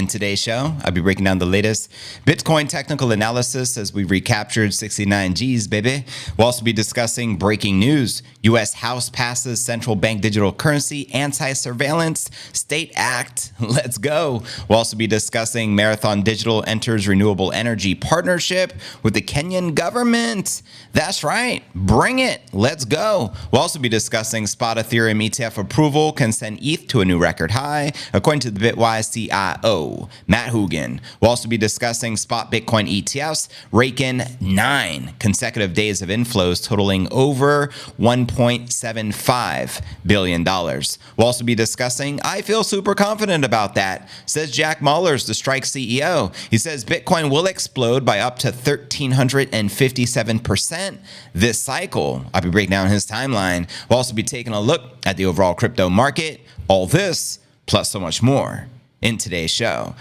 In today's show, I'll be breaking down the latest Bitcoin technical analysis as we recaptured 69 G's, baby. We'll also be discussing breaking news. U.S. House passes central bank digital currency anti-surveillance state act. Let's go. We'll also be discussing Marathon Digital enters renewable energy partnership with the Kenyan government. That's right. Bring it. Let's go. We'll also be discussing spot Ethereum ETF approval can send ETH to a new record high, according to the Bitwise CIO, Matt Hoogan. We'll also be discussing spot Bitcoin ETFs rake in 9 consecutive days of inflows totaling over $1.75 billion. We'll also be discussing, I feel super confident about that, says Jack Mallers, the Strike CEO. He says Bitcoin will explode by up to 1,357% this cycle. I'll be breaking down his timeline. We'll also be taking a look at the overall crypto market. All this, plus so much more, in today's show.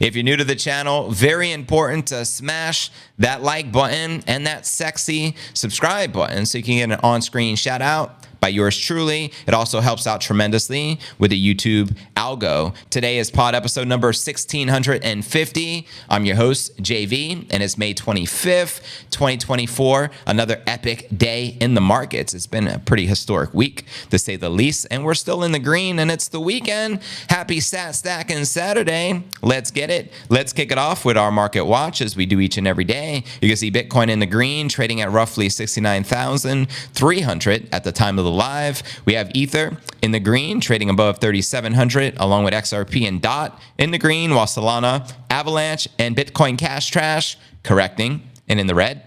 If you're new to the channel, very important to smash that like button and that sexy subscribe button so you can get an on-screen shout out by yours truly. It also helps out tremendously with the YouTube algo. Today is pod episode number 1650. I'm your host, JV, and it's May 25th, 2024. Another epic day in the markets. It's been a pretty historic week, to say the least, and we're still in the green, and it's the weekend. Happy Sat Stacking Saturday. Let's get it. Let's kick it off with our market watch, as we do each and every day. You can see Bitcoin in the green, trading at roughly 69,300 at the time of the live. We have Ether in the green, trading above 3,700, along with XRP and DOT in the green, while Solana, Avalanche, and Bitcoin Cash Trash correcting and in the red.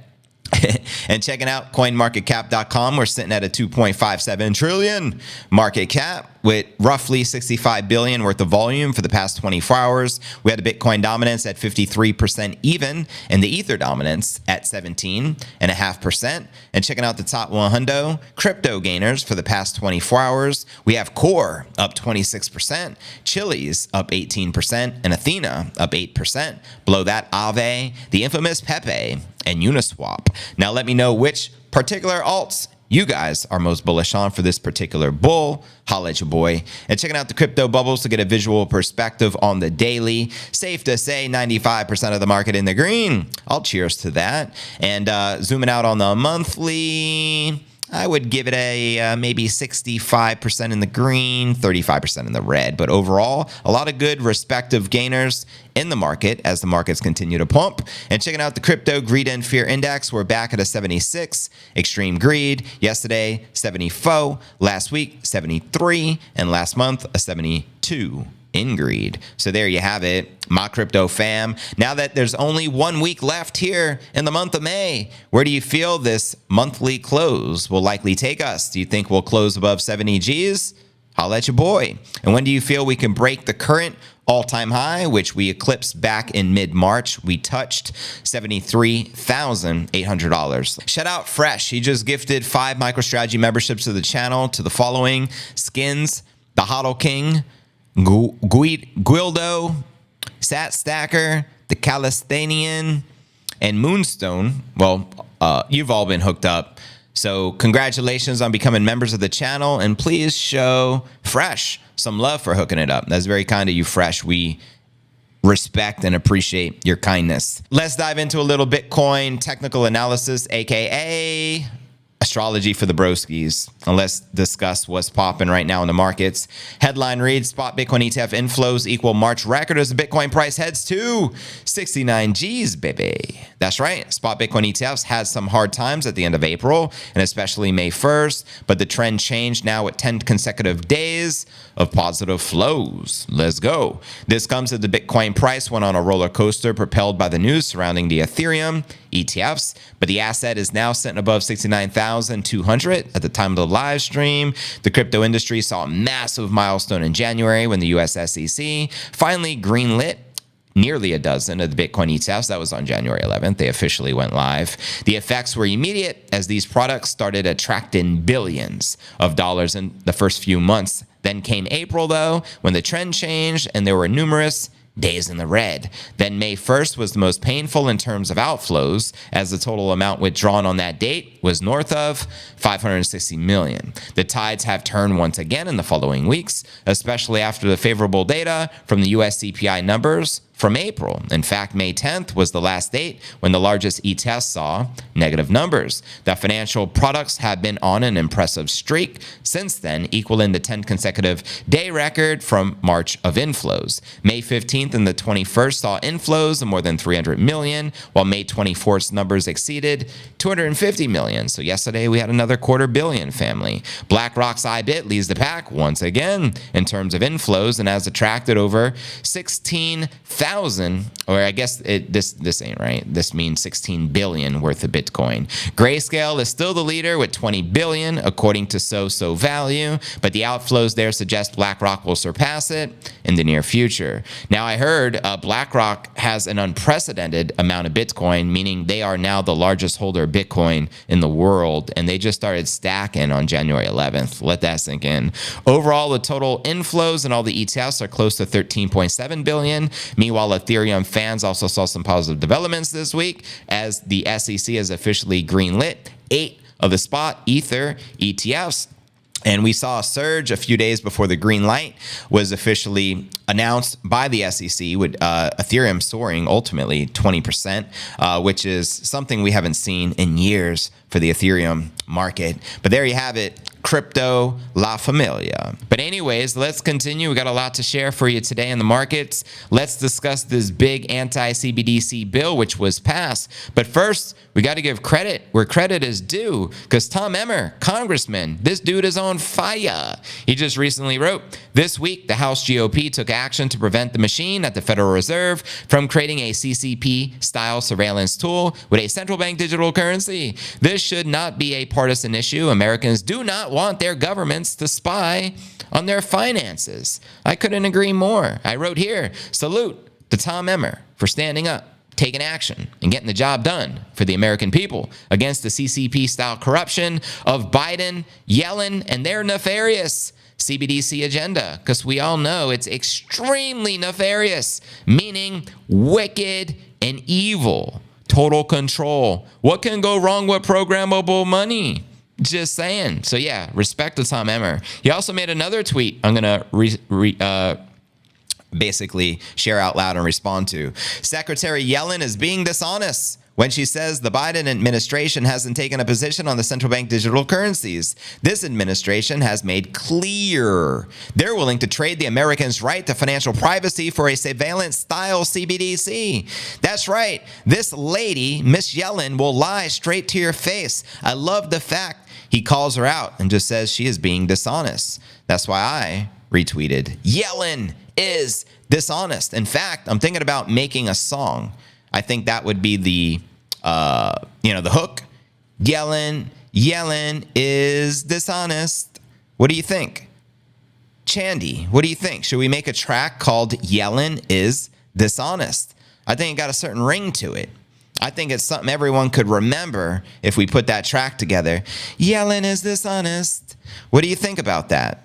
And checking out coinmarketcap.com, we're sitting at a 2.57 trillion market cap with roughly 65 billion worth of volume for the past 24 hours. We had a Bitcoin dominance at 53% even, and the Ether dominance at 17.5%. And checking out the top 100 crypto gainers for the past 24 hours, we have Core up 26%, Chili's up 18%, and Athena up 8%. Below that, Aave, the infamous Pepe, and Uniswap. Now let me know which particular alts you guys are most bullish on for this particular bull. Holla at your boy. And checking out the crypto bubbles to get a visual perspective on the daily. Safe to say 95% of the market in the green. I'll cheers to that. And zooming out on the monthly, I would give it a maybe 65% in the green, 35% in the red. But overall, a lot of good respective gainers in the market as the markets continue to pump. And checking out the crypto greed and fear index, we're back at a 76. Extreme greed yesterday 74, last week 73, and last month a 72 in greed. So there you have it, my crypto fam. Now that there's only 1 week left here in the month of May, where do you feel this monthly close will likely take us? Do you think we'll close above 70 G's? Holla at your boy. And when do you feel we can break the current all-time high, which we eclipsed back in mid-March? We touched $73,800. Shout out Fresh. He just gifted 5 MicroStrategy memberships to the channel to the following: Skins, the Hodl King, Guildo, Sat Stacker, the Calistanian, and Moonstone. Well, you've all been hooked up. So congratulations on becoming members of the channel, and please show Fresh some love for hooking it up. That's very kind of you, Fresh. We respect and appreciate your kindness. Let's dive into a little Bitcoin technical analysis, aka astrology for the broskies, and let's discuss what's popping right now in the markets. Headline reads, spot Bitcoin ETF inflows equal March record as the Bitcoin price heads to 69 G's, baby. That's right. Spot Bitcoin ETFs had some hard times at the end of April, and especially May 1st, but the trend changed now with 10 consecutive days of positive flows. Let's go. This comes as the Bitcoin price went on a roller coaster propelled by the news surrounding the Ethereum ETFs, but the asset is now sitting above 69,200 at the time of the live stream. The crypto industry saw a massive milestone in January when the US SEC finally greenlit nearly a dozen of the Bitcoin ETFs. That was on January 11th. They officially went live. The effects were immediate as these products started attracting billions of dollars in the first few months. Then came April, though, when the trend changed and there were numerous days in the red. Then May 1st was the most painful in terms of outflows, as the total amount withdrawn on that date was north of 560 million. The tides have turned once again in the following weeks, especially after the favorable data from the US CPI numbers from April. In fact, May 10th was the last date when the largest ETFs saw negative numbers. The financial products have been on an impressive streak since then, equaling the 10 consecutive day record from March of inflows. May 15th and the 21st saw inflows of more than 300 million, while May 24th's numbers exceeded 250 million. So yesterday we had another $250 million, family. BlackRock's IBIT leads the pack once again in terms of inflows and has attracted over 16,000, or I guess this ain't right. This means 16 billion worth of Bitcoin. Grayscale is still the leader with 20 billion, according to So Value, but the outflows there suggest BlackRock will surpass it in the near future. Now, I heard BlackRock has an unprecedented amount of Bitcoin, meaning they are now the largest holder of Bitcoin in the world, and they just started stacking on January 11th. Let that sink in. Overall, the total inflows in all the ETFs are close to 13.7 billion. Meanwhile, Ethereum fans also saw some positive developments this week as the SEC has officially greenlit 8 of the spot Ether ETFs. And we saw a surge a few days before the green light was officially announced by the SEC, with Ethereum soaring ultimately 20%, which is something we haven't seen in years for the Ethereum market. But there you have it. Crypto La Familia. But anyways, let's continue. We got a lot to share for you today in the markets. Let's discuss this big anti-CBDC bill, which was passed. But first, we got to give credit where credit is due, because Tom Emmer, congressman, this dude is on fire. He just recently wrote, this week, the House GOP took action to prevent the machine at the Federal Reserve from creating a CCP-style surveillance tool with a central bank digital currency. This should not be a partisan issue. Americans do not want their governments to spy on their finances. I couldn't agree more. I wrote here, salute to Tom Emmer for standing up, taking action, and getting the job done for the American people against the CCP-style corruption of Biden, Yellen, and their nefarious CBDC agenda, because we all know it's extremely nefarious, meaning wicked and evil. Total control. What can go wrong with programmable money? Just saying. So yeah, respect to Tom Emmer. He also made another tweet I'm going to basically share out loud and respond to. Secretary Yellen is being dishonest when she says the Biden administration hasn't taken a position on the central bank digital currencies. This administration has made clear they're willing to trade the Americans' right to financial privacy for a surveillance-style CBDC. That's right. This lady, Miss Yellen, will lie straight to your face. I love the fact he calls her out and just says she is being dishonest. That's why I retweeted, Yellen is dishonest. In fact, I'm thinking about making a song. I think that would be the hook. Yellen is dishonest. What do you think? Chandy, what do you think? Should we make a track called Yellen is dishonest? I think it got a certain ring to it. I think it's something everyone could remember if we put that track together. Yellen is dishonest. What do you think about that?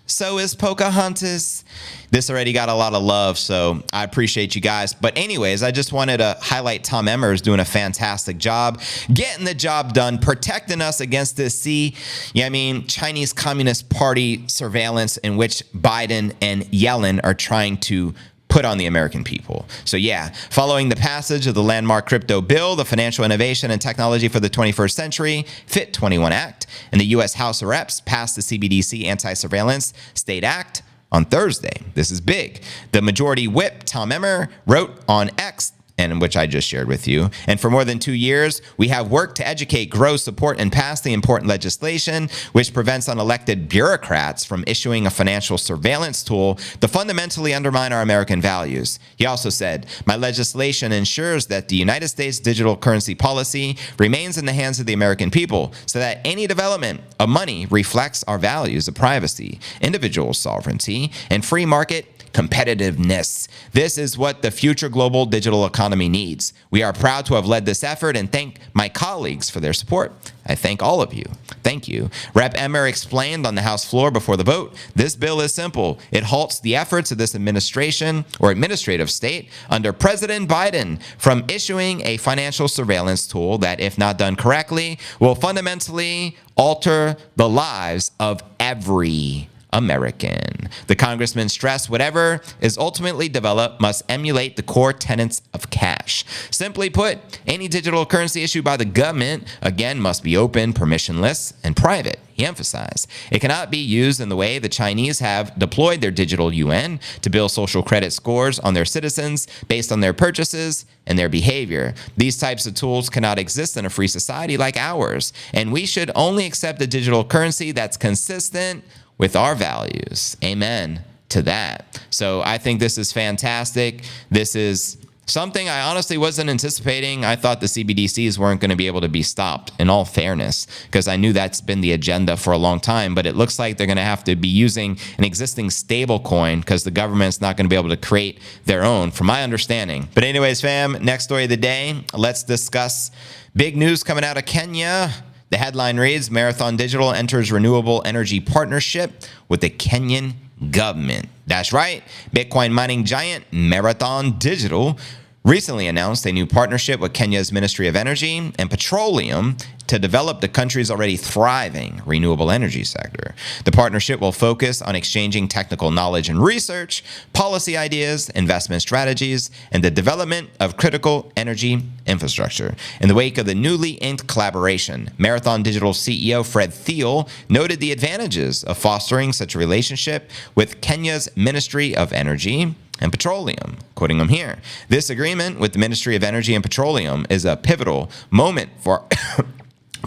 So is Pocahontas. This already got a lot of love, so I appreciate you guys. But anyways, I just wanted to highlight Tom Emmer is doing a fantastic job, getting the job done, protecting us against this Chinese Communist Party surveillance in which Biden and Yellen are trying to put on the American people. So yeah, following the passage of the landmark crypto bill, the Financial Innovation and Technology for the 21st Century, FIT 21 Act, and the U.S. House of Reps passed the CBDC Anti-Surveillance State Act on Thursday. This is big. The majority whip, Tom Emmer, wrote on X, and which I just shared with you. And for more than 2 years, we have worked to educate, grow, support, and pass the important legislation which prevents unelected bureaucrats from issuing a financial surveillance tool to fundamentally undermine our American values. He also said, my legislation ensures that the United States digital currency policy remains in the hands of the American people so that any development of money reflects our values of privacy, individual sovereignty, and free market competitiveness. This is what the future global digital economy economy needs. We are proud to have led this effort and thank my colleagues for their support. I thank all of you. Thank you. Rep. Emmer explained on the House floor before the vote, this bill is simple. It halts the efforts of this administration or administrative state under President Biden from issuing a financial surveillance tool that, if not done correctly, will fundamentally alter the lives of every American. The congressman stressed whatever is ultimately developed must emulate the core tenets of cash. Simply put, any digital currency issued by the government, again, must be open, permissionless, and private. He emphasized it cannot be used in the way the Chinese have deployed their digital yuan to build social credit scores on their citizens based on their purchases and their behavior. These types of tools cannot exist in a free society like ours, and we should only accept a digital currency that's consistent with our values. Amen to that. So I think this is fantastic. This is something I honestly wasn't anticipating. I thought the CBDCs weren't going to be able to be stopped, in all fairness, because I knew that's been the agenda for a long time. But it looks like they're going to have to be using an existing stable coin because the government's not going to be able to create their own, from my understanding. But anyways, fam, next story of the day, let's discuss big news coming out of Kenya. The headline reads, Marathon Digital enters renewable energy partnership with the Kenyan government. That's right. Bitcoin mining giant Marathon Digital recently announced a new partnership with Kenya's Ministry of Energy and Petroleum to develop the country's already thriving renewable energy sector. The partnership will focus on exchanging technical knowledge and research, policy ideas, investment strategies, and the development of critical energy infrastructure. In the wake of the newly inked collaboration, Marathon Digital CEO Fred Thiel noted the advantages of fostering such a relationship with Kenya's Ministry of Energy and Petroleum. Quoting him here, this agreement with the Ministry of Energy and Petroleum is a pivotal moment for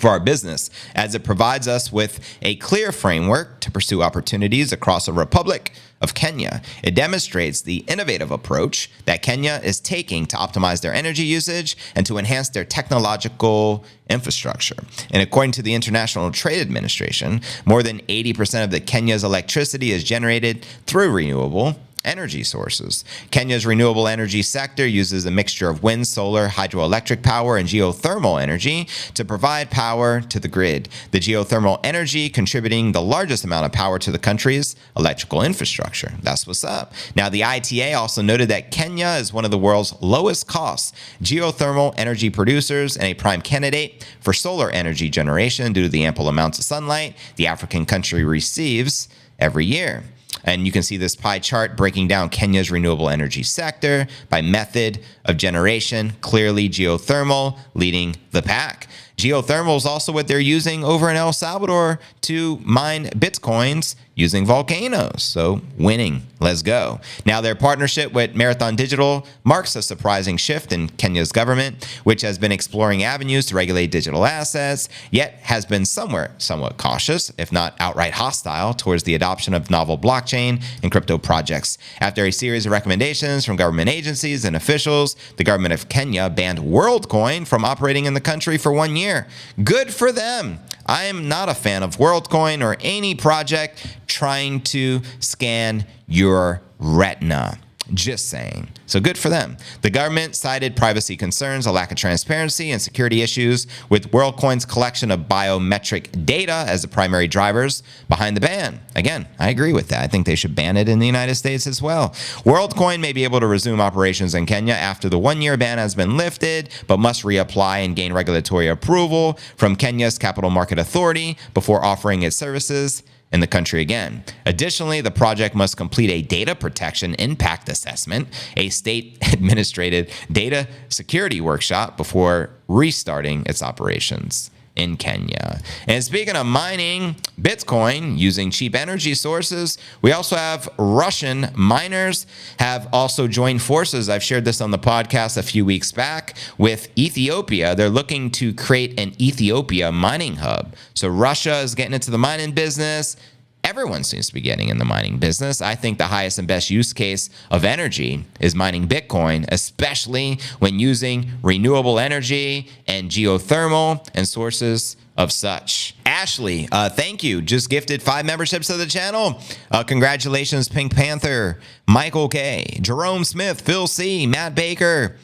our business, as it provides us with a clear framework to pursue opportunities across the Republic of Kenya. It demonstrates the innovative approach that Kenya is taking to optimize their energy usage and to enhance their technological infrastructure. And according to the International Trade Administration, more than 80% of Kenya's electricity is generated through renewable energy sources. Kenya's renewable energy sector uses a mixture of wind, solar, hydroelectric power, and geothermal energy to provide power to the grid. The geothermal energy contributing the largest amount of power to the country's electrical infrastructure. That's what's up. Now, the ITA also noted that Kenya is one of the world's lowest cost geothermal energy producers and a prime candidate for solar energy generation due to the ample amounts of sunlight the African country receives every year. And you can see this pie chart breaking down Kenya's renewable energy sector by method of generation, clearly geothermal leading the pack. Geothermal is also what they're using over in El Salvador to mine Bitcoins using volcanoes. So winning. Let's go. Now, their partnership with Marathon Digital marks a surprising shift in Kenya's government, which has been exploring avenues to regulate digital assets, yet has been somewhat cautious, if not outright hostile, towards the adoption of novel blockchain and crypto projects. After a series of recommendations from government agencies and officials, the government of Kenya banned WorldCoin from operating in the country for 1 year. Good for them. I am not a fan of WorldCoin or any project trying to scan your retina. Just saying. So good for them. The government cited privacy concerns, a lack of transparency, and security issues with WorldCoin's collection of biometric data as the primary drivers behind the ban. Again, I agree with that. I think they should ban it in the United States as well. WorldCoin may be able to resume operations in Kenya after the 1-year ban has been lifted, but must reapply and gain regulatory approval from Kenya's Capital Market Authority before offering its services in the country again. Additionally, the project must complete a data protection impact assessment, a state-administrated data security workshop before restarting its operations in Kenya. And speaking of mining Bitcoin using cheap energy sources, we also have Russian miners have also joined forces. I've shared this on the podcast a few weeks back with Ethiopia. They're looking to create an Ethiopia mining hub. So Russia is getting into the mining business. Everyone seems to be getting in the mining business. I think the highest and best use case of energy is mining Bitcoin, especially when using renewable energy and geothermal and sources of such. Ashley, thank you. Just gifted 5 memberships to the channel. Congratulations, Pink Panther, Michael K, Jerome Smith, Phil C, Matt Baker,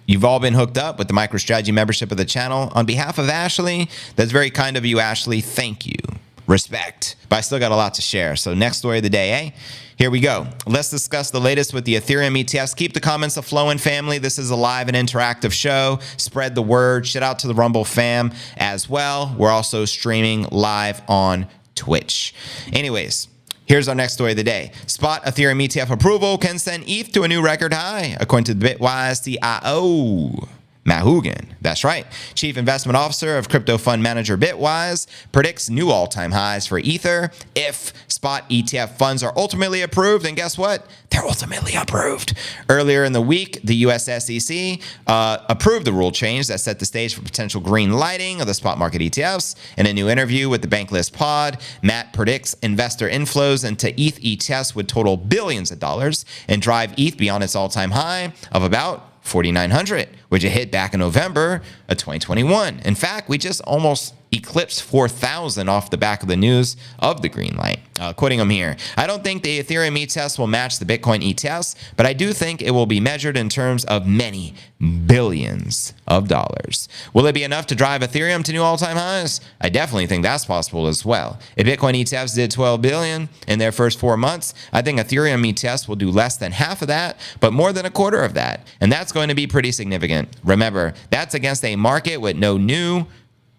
You've all been hooked up with the MicroStrategy membership of the channel. On behalf of Ashley, that's very kind of you, Ashley. Thank you. Respect. But I still got a lot to share. So next story of the day, eh? Here we go. Let's discuss the latest with the Ethereum ETFs. Keep the comments flowing, family. This is a live and interactive show. Spread the word. Shout out to the Rumble fam as well. We're also streaming live on Twitch. Anyways, here's our next story of the day. Spot Ethereum ETF approval can send ETH to a new record high, according to the Bitwise CIO. Matt Hoogan, that's right. Chief Investment Officer of crypto fund manager Bitwise, predicts new all-time highs for Ether if spot ETF funds are ultimately approved. And guess what? They're ultimately approved. Earlier in the week, the US SEC approved the rule change that set the stage for potential green lighting of the spot market ETFs. In a new interview with the Bankless Pod, Matt predicts investor inflows into ETH ETFs would total billions of dollars and drive ETH beyond its all-time high of about 4,900, which it hit back in November of 2021. In fact, we just almost eclipsed 4,000 off the back of the news of the green light. Quoting him here, I don't think the Ethereum ETFs will match the Bitcoin ETFs, but I do think it will be measured in terms of many billions of dollars. Will it be enough to drive Ethereum to new all-time highs? I definitely think that's possible as well. If Bitcoin ETFs did 12 billion in their first 4 months, I think Ethereum ETFs will do less than half of that, but more than a quarter of that. And that's going to be pretty significant. Remember, that's against a market with no new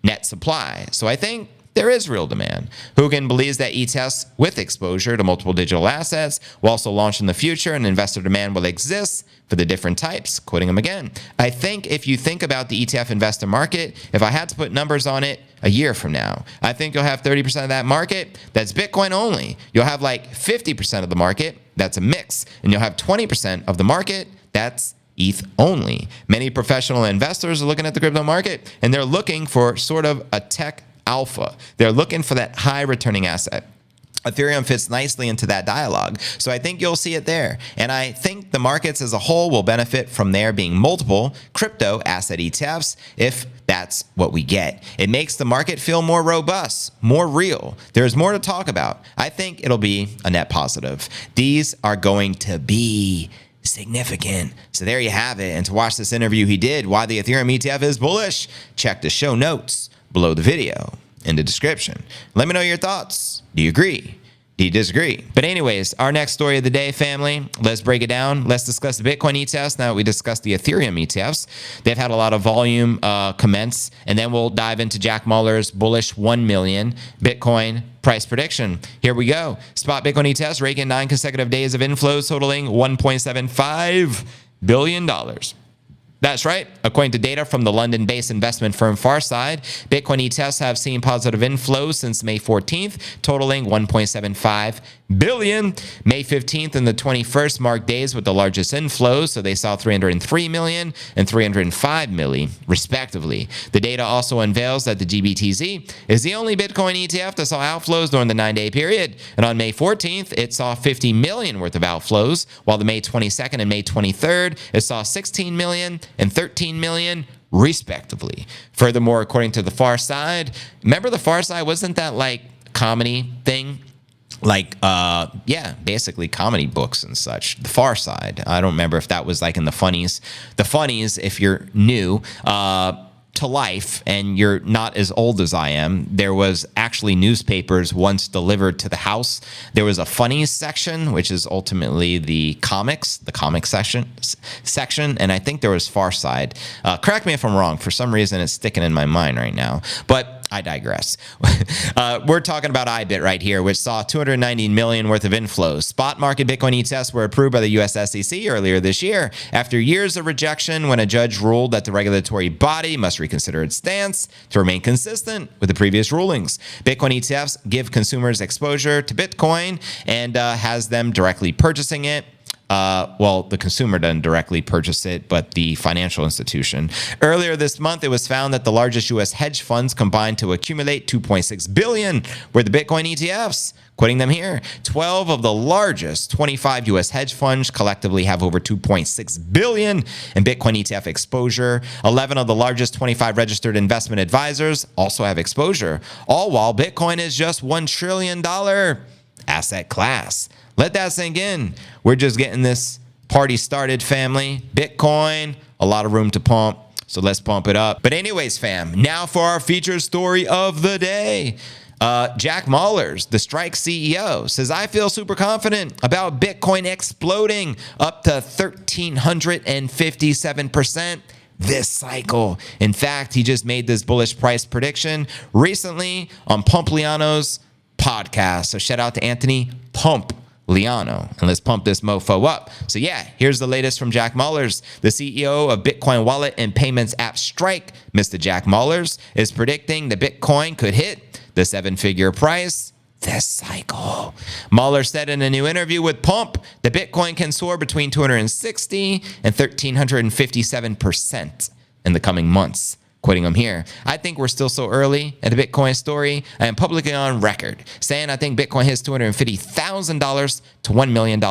net supply. So I think there is real demand. Hoogan believes that ETFs with exposure to multiple digital assets will also launch in the future, and investor demand will exist for the different types. Quoting him again, I think if you think about the ETF investor market, if I had to put numbers on it a year from now, I think you'll have 30% of that market that's Bitcoin only. You'll have like 50% of the market that's a mix, and you'll have 20% of the market that's ETH only. Many professional investors are looking at the crypto market and they're looking for sort of a tech alpha. They're looking for that high returning asset. Ethereum fits nicely into that dialogue. So I think you'll see it there. And I think the markets as a whole will benefit from there being multiple crypto asset ETFs if that's what we get. It makes the market feel more robust, more real. There's more to talk about. I think it'll be a net positive. These are going to be significant. So there you have it. And to watch this interview he did, why the Ethereum ETF is bullish, check the show notes below the video in the description. Let me know your thoughts. Do you agree? Do you disagree? But anyways, our next story of the day, family, let's break it down. Let's discuss the Bitcoin ETFs. Now we discussed the Ethereum ETFs. They've had a lot of volume commence, and then we'll dive into Jack Muller's bullish 1 million Bitcoin price prediction. Here we go. Spot Bitcoin ETFs rake in 9 consecutive days of inflows totaling $1.75 billion. That's right. According to data from the London-based investment firm Farside, Bitcoin ETFs have seen positive inflows since May 14th, totaling $1.75 billion. May 15th and the 21st marked days with the largest inflows, so they saw 303 million and 305 million, respectively. The data also unveils that the GBTZ is the only Bitcoin ETF that saw outflows during the 9-day period, and on May 14th, it saw 50 million worth of outflows, while the May 22nd and May 23rd, it saw 16 million and 13 million, respectively. Furthermore, according to the Far Side, remember the Far Side, wasn't that like comedy thing? Like, basically comedy books and such. The Far Side. I don't remember if that was like in the funnies. The funnies, if you're new to life and you're not as old as I am, there was actually newspapers once delivered to the house. There was a funnies section, which is ultimately the comic section, and I think there was Far Side. Correct me if I'm wrong. For some reason, it's sticking in my mind right now. But I digress. We're talking about IBIT right here, which saw 290 million worth of inflows. Spot market Bitcoin ETFs were approved by the US SEC earlier this year after years of rejection when a judge ruled that the regulatory body must reconsider its stance to remain consistent with the previous rulings. Bitcoin ETFs give consumers exposure to Bitcoin and has them directly purchasing it. Well, the consumer doesn't directly purchase it, but the financial institution. Earlier this month, it was found that the largest U.S. hedge funds combined to accumulate $2.6 billion worth of Bitcoin ETFs. Quoting them here, 12 of the largest 25 U.S. hedge funds collectively have over $2.6 billion in Bitcoin ETF exposure. 11 of the largest 25 registered investment advisors also have exposure, all while Bitcoin is just $1 trillion asset class. Let that sink in. We're just getting this Party started, family. Bitcoin, a lot of room to pump. So let's pump it up. But anyways, fam, now for our featured story of the day. Jack Mallers, the Strike CEO, says, I feel super confident about Bitcoin exploding up to 1,357% this cycle. In fact, he just made this bullish price prediction recently on Pumpliano's podcast. So shout out to Anthony Pumpliano, and let's pump this mofo up. So yeah, here's the latest from Jack Mallers. The CEO of Bitcoin wallet and payments app Strike, Mr. Jack Mallers, is predicting that Bitcoin could hit the seven-figure price this cycle. Mahler said in a new interview with Pump that Bitcoin can soar between 260 and 1,357% in the coming months. Quoting him here, I think we're still so early at the Bitcoin story. I am publicly on record saying I think Bitcoin hits $250,000 to $1 million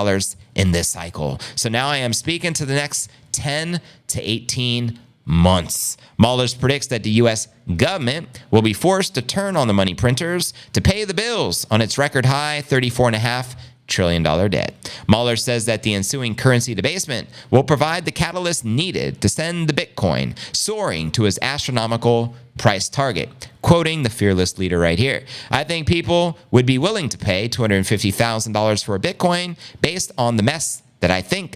in this cycle. So now I am speaking to the next 10 to 18 months. Mallers predicts that the U.S. government will be forced to turn on the money printers to pay the bills on its record high $34.5 trillion debt. Mahler says that the ensuing currency debasement will provide the catalyst needed to send the Bitcoin soaring to its astronomical price target. Quoting the fearless leader right here, I think people would be willing to pay $250,000 for a Bitcoin based on the mess that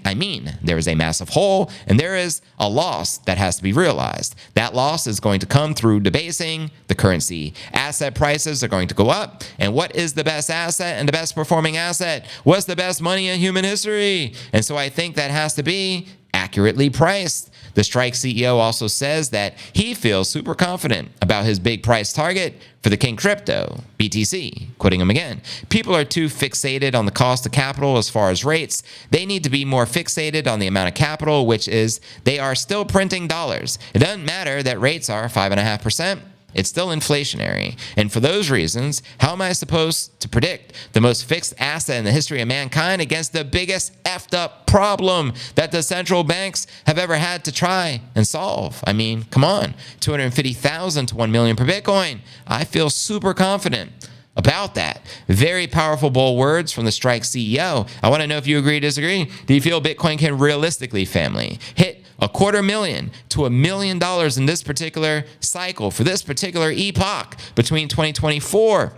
I mean, there is a massive hole and there is a loss that has to be realized. That loss is going to come through debasing the currency. Asset prices are going to go up. And what is the best asset and the best performing asset? What's the best money in human history? And so I think that has to be accurately priced. The Strike CEO also says that he feels super confident about his big price target for the King Crypto, BTC. Quoting him again, people are too fixated on the cost of capital as far as rates. They need to be more fixated on the amount of capital, which is they are still printing dollars. It doesn't matter that rates are 5.5%. It's still inflationary. And for those reasons, how am I supposed to predict the most fixed asset in the history of mankind against the biggest effed up problem that the central banks have ever had to try and solve? I mean, come on, 250,000 to 1 million per Bitcoin. I feel super confident about that. Very powerful, bold words from the Strike CEO. I want to know if you agree or disagree. Do you feel Bitcoin can realistically, family, hit $250,000 to $1 million in this particular cycle for this particular epoch between 2024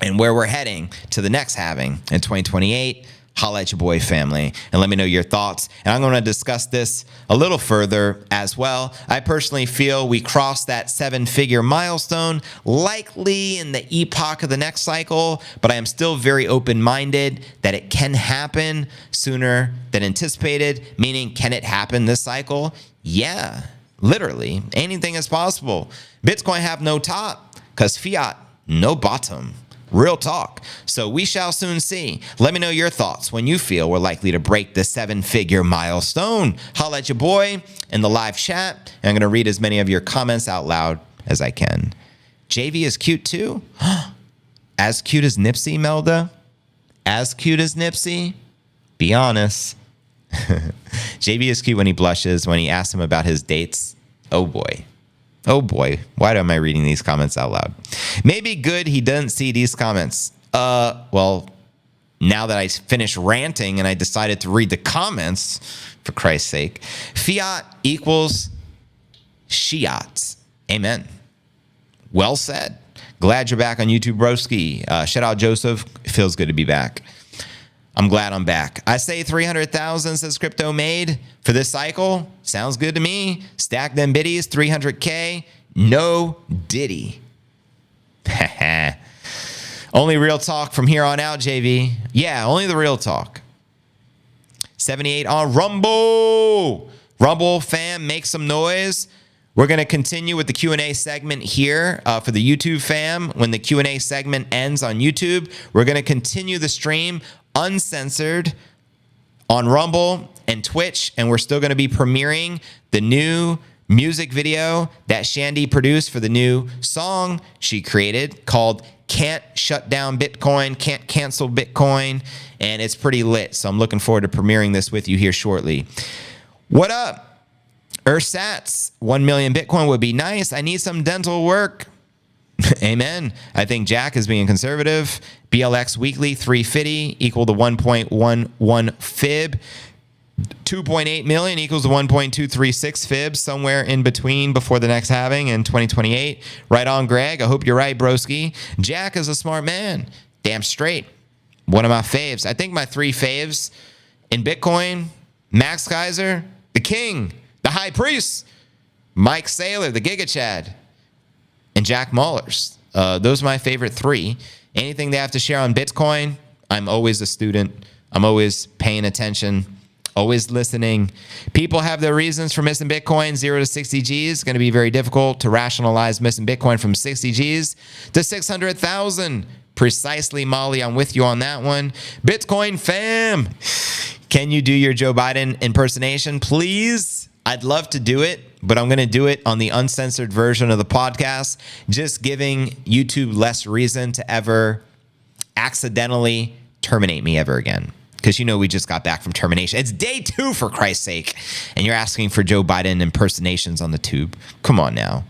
and where we're heading to the next halving in 2028? Holla at your boy, family, and let me know your thoughts. And I'm going to discuss this a little further as well. I personally feel we crossed that seven-figure milestone likely in the epoch of the next cycle, but I am still very open-minded that it can happen sooner than anticipated, meaning can it happen this cycle? Yeah, literally. Anything is possible. Bitcoin have no top because fiat no bottom. Real talk. So we shall soon see. Let me know your thoughts when you feel we're likely to break the seven-figure milestone. Holla at your boy in the live chat. And I'm going to read as many of your comments out loud as I can. JV is cute too? As cute as Nipsey, Melda? As cute as Nipsey? Be honest. JV is cute when he blushes, when he asks him about his dates. Oh boy. Oh boy, why am I reading these comments out loud? Maybe good he doesn't see these comments. Well, now that I finished ranting and I decided to read the comments, for Christ's sake, fiat equals Shiats. Amen. Well said. Glad you're back on YouTube, broski. Shout out Joseph. It feels good to be back. I'm glad I'm back. I say 300,000 says Crypto Made for this cycle. Sounds good to me. Stack them biddies, 300K. No diddy. Only real talk from here on out, JV. Yeah, only the real talk. 78 on Rumble. Rumble fam, make some noise. We're going to continue with the Q&A segment here for the YouTube fam. When the Q&A segment ends on YouTube, we're going to continue the stream uncensored on Rumble and Twitch, and we're still going to be premiering the new music video that Shandy produced for the new song she created called Can't Shut Down Bitcoin, Can't Cancel Bitcoin, and it's pretty lit. So I'm looking forward to premiering this with you here shortly. What up? Ersatz, 1 million Bitcoin would be nice. I need some dental work. Amen. I think Jack is being conservative. BLX weekly 350 equal to 1.11 fib. 2.8 million equals 1.236 fibs, somewhere in between before the next halving in 2028. Right on, Greg. I hope you're right, broski. Jack is a smart man. Damn straight. One of my faves. I think my 3 faves in Bitcoin: Max Kaiser, the King, the High Priest, Mike Saylor, the Giga Chad, and Jack Mullers. Those are my favorite 3. Anything they have to share on Bitcoin, I'm always a student. I'm always paying attention, always listening. People have their reasons for missing Bitcoin. 0 to 60 Gs. It's going to be very difficult to rationalize missing Bitcoin from 60 Gs to 600,000. Precisely, Molly. I'm with you on that one. Bitcoin fam, can you do your Joe Biden impersonation, please? I'd love to do it, but I'm going to do it on the uncensored version of the podcast, just giving YouTube less reason to ever accidentally terminate me ever again. Because we just got back from termination. It's day 2, for Christ's sake. And you're asking for Joe Biden impersonations on the tube. Come on now.